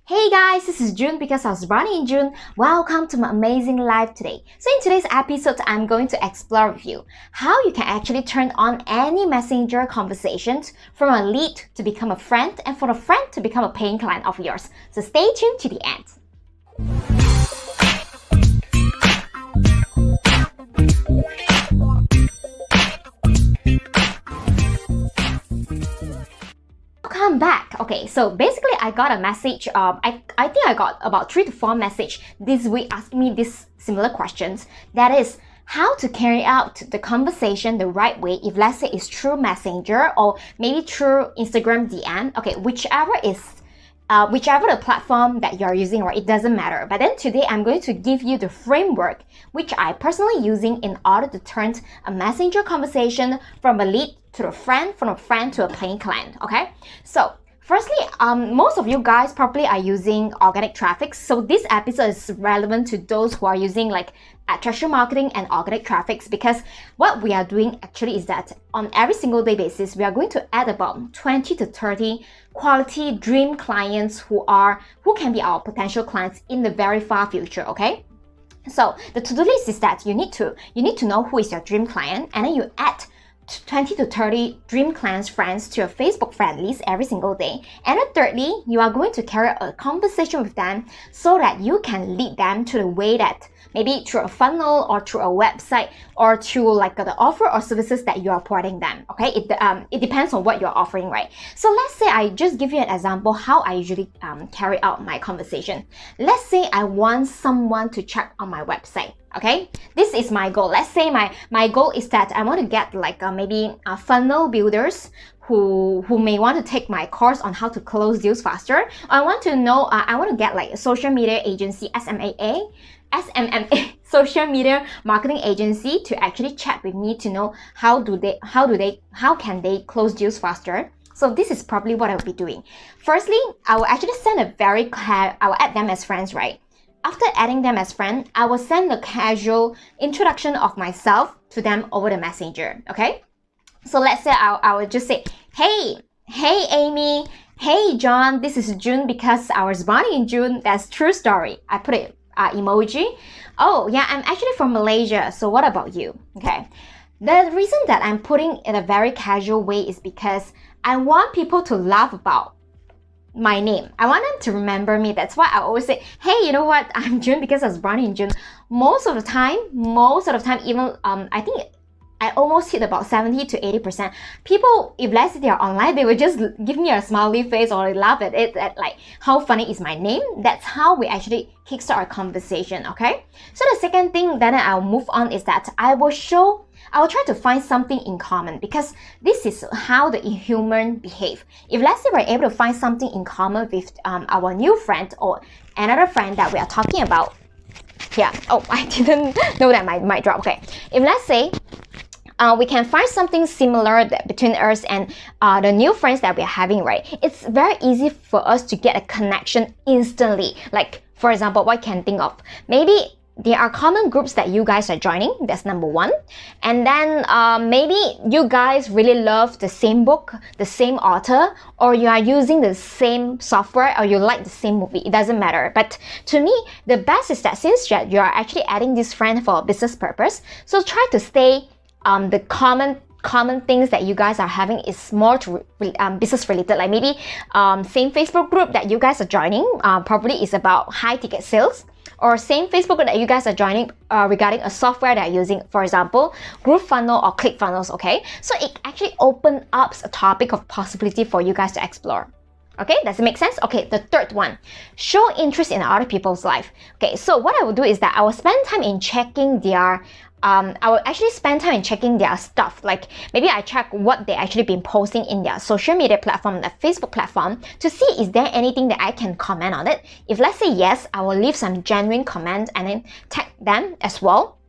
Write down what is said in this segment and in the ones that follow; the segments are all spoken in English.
Hey guys, this is June because I was born in June. Welcome to my amazing life today. So in today's episode, I'm going to explore with you how you can actually turn on any messenger conversations from a lead to become a friend and from a friend to become a paying client of yours. So stay tuned to the end. Welcome back. Okay, so basically I got a message. I think I got about 3 to 4 messages this week asking me these similar questions. That is, how to carry out the conversation the right way if let's say it's through Messenger or maybe through Instagram DM. Okay, whichever the platform that you're using, right, it doesn't matter. But then today I'm going to give you the framework which I personally using in order to turn a messenger conversation from a lead to a friend, from a friend to a paying client. Okay, so firstly, most of you guys probably are using organic traffic. So this episode is relevant to those who are using like attraction marketing and organic traffics, because what we are doing actually is that on every single day basis, we are going to add about 20 to 30 quality dream clients who can be our potential clients in the very far future. Okay. So the to-do list is that you need to know who is your dream client, and then you add 20 to 30 dream clients friends to your Facebook friend list every single day. And then thirdly, you are going to carry a conversation with them so that you can lead them to the way that maybe through a funnel or through a website or through like the offer or services that you are providing them. Okay, it depends on what you're offering, right? So let's say I just give you an example how I usually carry out my conversation. Let's say I want someone to check on my website. Okay, this is my goal. Let's say my goal is that I want to get like maybe funnel builders who may want to take my course on how to close deals faster. I want to know, I want to get like a social media agency, SMMA, social media marketing agency to actually chat with me to know how can they close deals faster. So this is probably what I will be doing. Firstly, I will actually I will add them as friends, right? After adding them as friends, I will send a casual introduction of myself to them over the messenger, okay? So let's say I will just say, hey Amy, hey John, this is June because I was born in June. That's true story. I put it emoji. Oh yeah, I'm actually from Malaysia. So what about you? Okay. The reason that I'm putting in a very casual way is because I want people to laugh about my name. I want them to remember me. That's why I always say, hey, you know what? I'm June because I was born in June. Most of the time, even I think I almost hit about 70 to 80%. People, if let's say they are online, they will just give me a smiley face or laugh at it, at like how funny is my name. That's how we actually kickstart our conversation, okay? So the second thing then I'll move on is that I will try to find something in common, because this is how the human behave. If let's say we're able to find something in common with our new friend or another friend that we are talking about. Yeah, oh, I didn't know that my mic dropped. Okay, if let's say we can find something similar between us and the new friends that we're having, right? It's very easy for us to get a connection instantly. Like, for example, what I can think of, maybe there are common groups that you guys are joining. That's number one. And then maybe you guys really love the same book, the same author, or you are using the same software, or you like the same movie. It doesn't matter. But to me, the best is that since you are actually adding this friend for a business purpose, so try to stay the common things that you guys are having is more to business related. Like maybe same Facebook group that you guys are joining probably is about high ticket sales, or same Facebook group that you guys are joining regarding a software that you're using, for example, group funnel or click funnels, okay? So it actually opens up a topic of possibility for you guys to explore. Okay, does it make sense? Okay, the third one, show interest in other people's life. Okay, so what I will do is that I will spend time in checking their I will actually spend time in checking their stuff. Like maybe I check what they actually been posting in their social media platform, the Facebook platform, to see is there anything that I can comment on it. If let's say yes, I will leave some genuine comments and then tag them as well.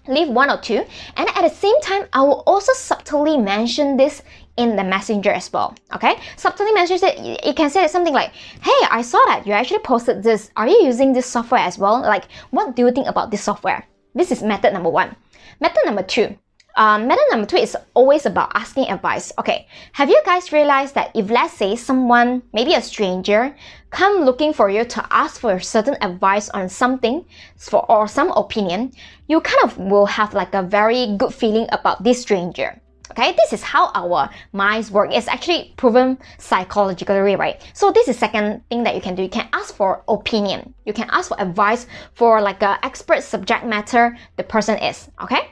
Leave 1 or 2, and at the same time, I will also subtly mention this in the messenger as well. Okay, subtly mention it. You can say something like, hey, I saw that you actually posted this. Are you using this software as well? Like, what do you think about this software? This is method number 1. Method number 2. Method number 2 is always about asking advice. Okay, have you guys realized that if let's say someone, maybe a stranger, come looking for you to ask for certain advice on something or some opinion, you kind of will have like a very good feeling about this stranger. Okay, this is how our minds work. It's actually proven psychologically, right? So this is second thing that you can do. You can ask for opinion. You can ask for advice for like an expert subject matter the person is, okay?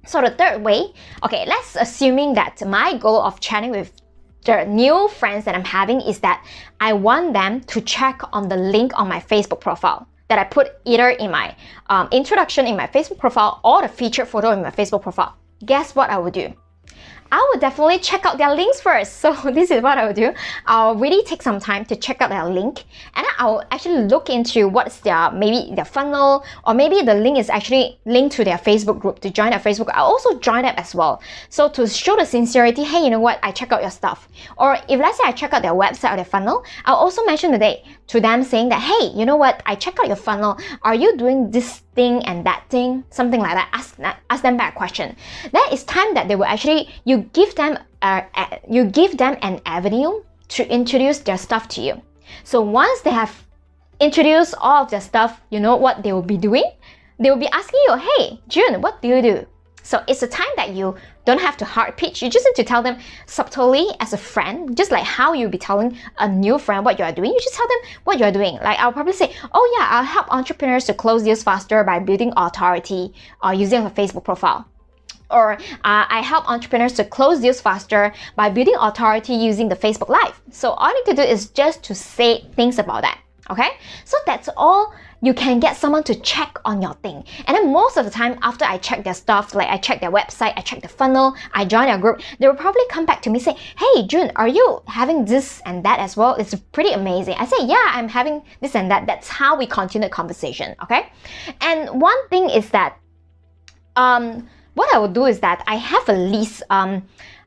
So the third way, okay, let's assuming that my goal of chatting with the new friends that I'm having is that I want them to check on the link on my Facebook profile that I put either in my introduction in my Facebook profile or the featured photo in my Facebook profile. Guess what I would do? I would definitely check out their links first. So this is what I would do. I'll really take some time to check out their link, and then I'll actually look into what's their, maybe their funnel, or maybe the link is actually linked to their Facebook group. To join their Facebook, I'll also join them as well. So to show the sincerity, hey, you know what, I check out your stuff. Or if let's say I check out their website or their funnel, I'll also mention the day to them saying that, hey, you know what, I check out your funnel. Are you doing this thing and that thing? Something like that. Ask them back question. That is time that they will actually, you give them an avenue to introduce their stuff to you. So once they have introduced all of their stuff, you know what they will be doing? They will be asking you, hey, June, what do you do? So it's a time that you don't have to hard pitch. You just need to tell them subtly as a friend, just like how you'll be telling a new friend what you are doing. You just tell them what you are doing. Like I'll probably say, oh yeah, I'll help entrepreneurs to close deals faster by building authority or using a Facebook profile. Or I help entrepreneurs to close deals faster by building authority using the Facebook Live. So all you need to do is just to say things about that. Okay, so that's all. You can get someone to check on your thing. And then most of the time after I check their stuff, like I check their website, I check the funnel, I join their group, they will probably come back to me and say, hey June, are you having this and that as well? It's pretty amazing. I say, yeah, I'm having this and that. That's how we continue the conversation, okay? And one thing is that, what I will do is that I have a list.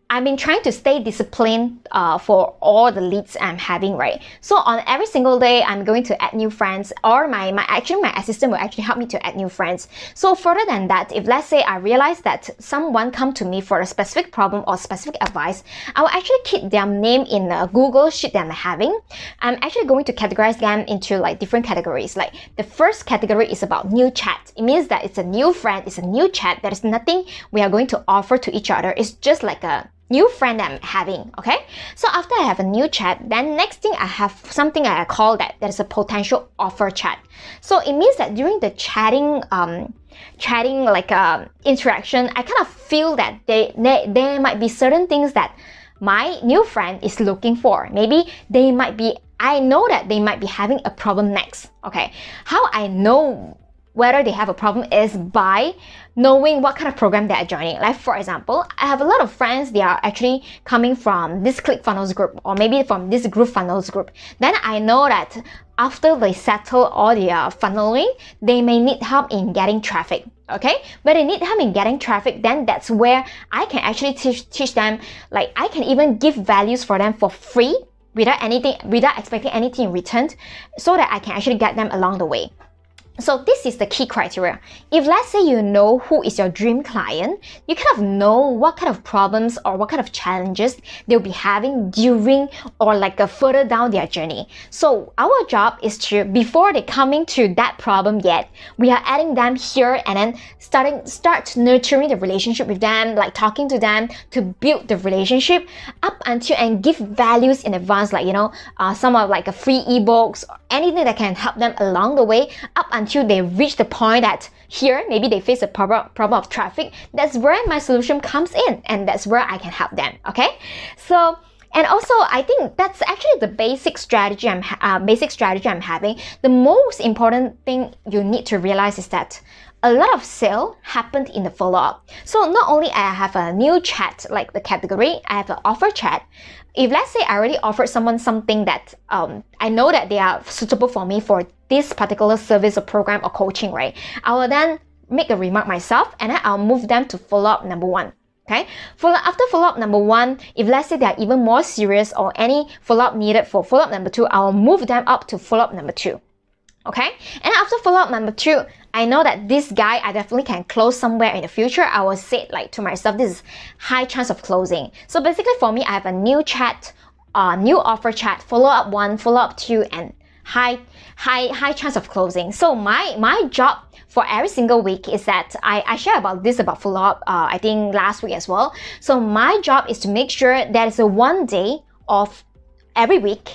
I've been trying to stay disciplined for all the leads I'm having, right? So on every single day, I'm going to add new friends, or my assistant will actually help me to add new friends. So further than that, if let's say I realize that someone come to me for a specific problem or specific advice, I will actually keep their name in a Google sheet that I'm having. I'm actually going to categorize them into like different categories. Like the first category is about new chat. It means that it's a new friend, it's a new chat. There is nothing we are going to offer to each other. It's just like a new friend I'm having, okay? So after I have a new chat, then next thing I have something I call that is a potential offer chat. So it means that during the chatting interaction, I kind of feel that there might be certain things that my new friend is looking for. Maybe I know that they might be having a problem next, okay? How I know whether they have a problem is by knowing what kind of program they are joining. Like for example, I have a lot of friends, they are actually coming from this ClickFunnels group or maybe from this GrowthFunnels group. Then I know that after they settle all their funneling, they may need help in getting traffic. Okay, but they need help in getting traffic, then that's where I can actually teach them, like I can even give values for them for free without expecting anything in return, so that I can actually get them along the way. So this is the key criteria. If let's say you know who is your dream client, you kind of know what kind of problems or what kind of challenges they'll be having during or like further down their journey. So our job is to, before they coming to that problem yet, we are adding them here and then start nurturing the relationship with them, like talking to them to build the relationship up until and give values in advance, like some of like a free ebooks or anything that can help them along the way up until they reach the point that here maybe they face a problem of traffic. That's where my solution comes in, and that's where I can help them. Okay, so and also I think that's actually the basic strategy I'm having. The most important thing you need to realize is that a lot of sale happened in the follow-up. So not only I have a new chat, like the category, I have an offer chat. If let's say I already offered someone something that I know that they are suitable for me for this particular service or program or coaching, right? I will then make a remark myself and then I'll move them to follow-up number 1. Okay, after follow-up number 1, if let's say they are even more serious or any follow-up needed for follow-up number 2, I'll move them up to follow-up number 2. Okay, and after follow-up number 2, I know that this guy I definitely can close somewhere in the future. I will say like to myself, this is high chance of closing. So basically for me, I have a new chat, new offer chat, follow-up 1, follow-up 2, and high chance of closing. So my job for every single week is that I share about this about follow-up I think last week as well. So my job is to make sure there is a one day of every week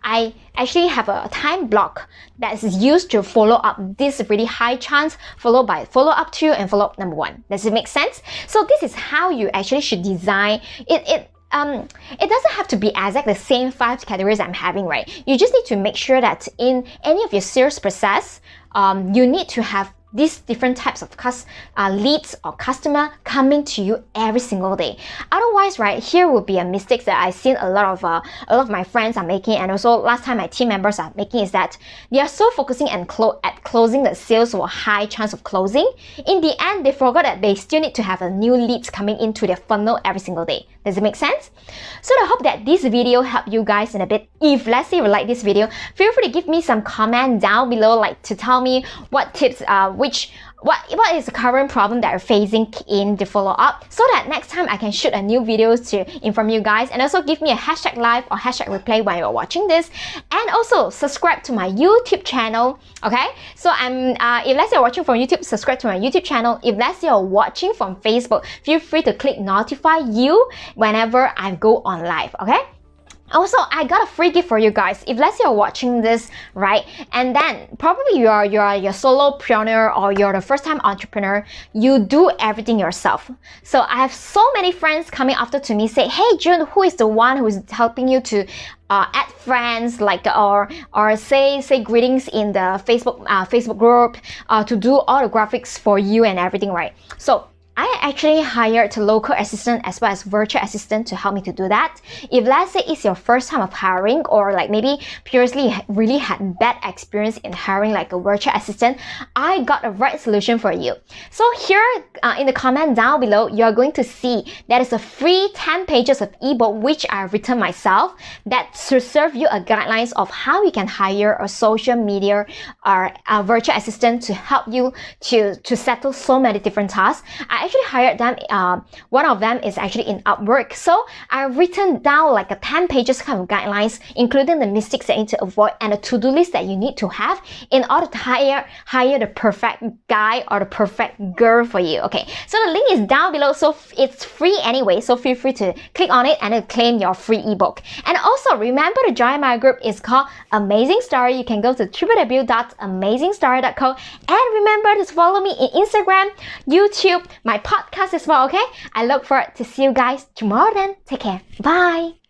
I actually have a time block that is used to follow up this really high chance, followed by follow up 2 and follow up number 1. Does it make sense? So this is how you actually should design it. It doesn't have to be exact the same 5 categories I'm having, right? You just need to make sure that in any of your sales process, you need to have these different types of leads or customer coming to you every single day. Otherwise, right, here would be a mistake that I've seen a lot of my friends are making, and also last time my team members are making, is that they are so focusing at closing the sales or high chance of closing. In the end, they forgot that they still need to have a new leads coming into their funnel every single day. Does it make sense? So I hope that this video helped you guys in a bit. If let's say you like this video, feel free to give me some comment down below, like to tell me what tips what is the current problem that you're facing in the follow-up, so that next time I can shoot a new video to inform you guys. And also give me a hashtag live or hashtag replay when you're watching this, and also subscribe to my YouTube channel. Okay, so if let's say you're watching from YouTube, subscribe to my YouTube channel. If let's say you're watching from Facebook, feel free to click notify you whenever I go on live. Okay. Also, I got a free gift for you guys. If let's say you're watching this, right, and then probably you're a solopreneur or you're the first-time entrepreneur, you do everything yourself. So I have so many friends coming after to me say, hey June, who is the one who is helping you to add friends, like or say greetings in the Facebook group, to do all the graphics for you and everything, right? So I actually hired a local assistant as well as virtual assistant to help me to do that. If let's say it's your first time of hiring, or like maybe previously really had bad experience in hiring like a virtual assistant, I got a right solution for you. So here in the comment down below, you're going to see that is a free 10 pages of ebook which I've written myself, that to serve you a guidelines of how you can hire a social media or a virtual assistant to help you to settle so many different tasks. I actually hired them. One of them is actually in Upwork. So I've written down like a 10 pages kind of guidelines, including the mistakes that you need to avoid and a to-do list that you need to have in order to hire the perfect guy or the perfect girl for you. Okay, so the link is down below. So it's free anyway. So feel free to click on it and then claim your free ebook. And also remember to join my group. It's called Amazing Story. You can go to www.amazingstory.co, and remember to follow me in Instagram, YouTube, my podcast as well. Okay, I look forward to see you guys tomorrow then. Take care. Bye.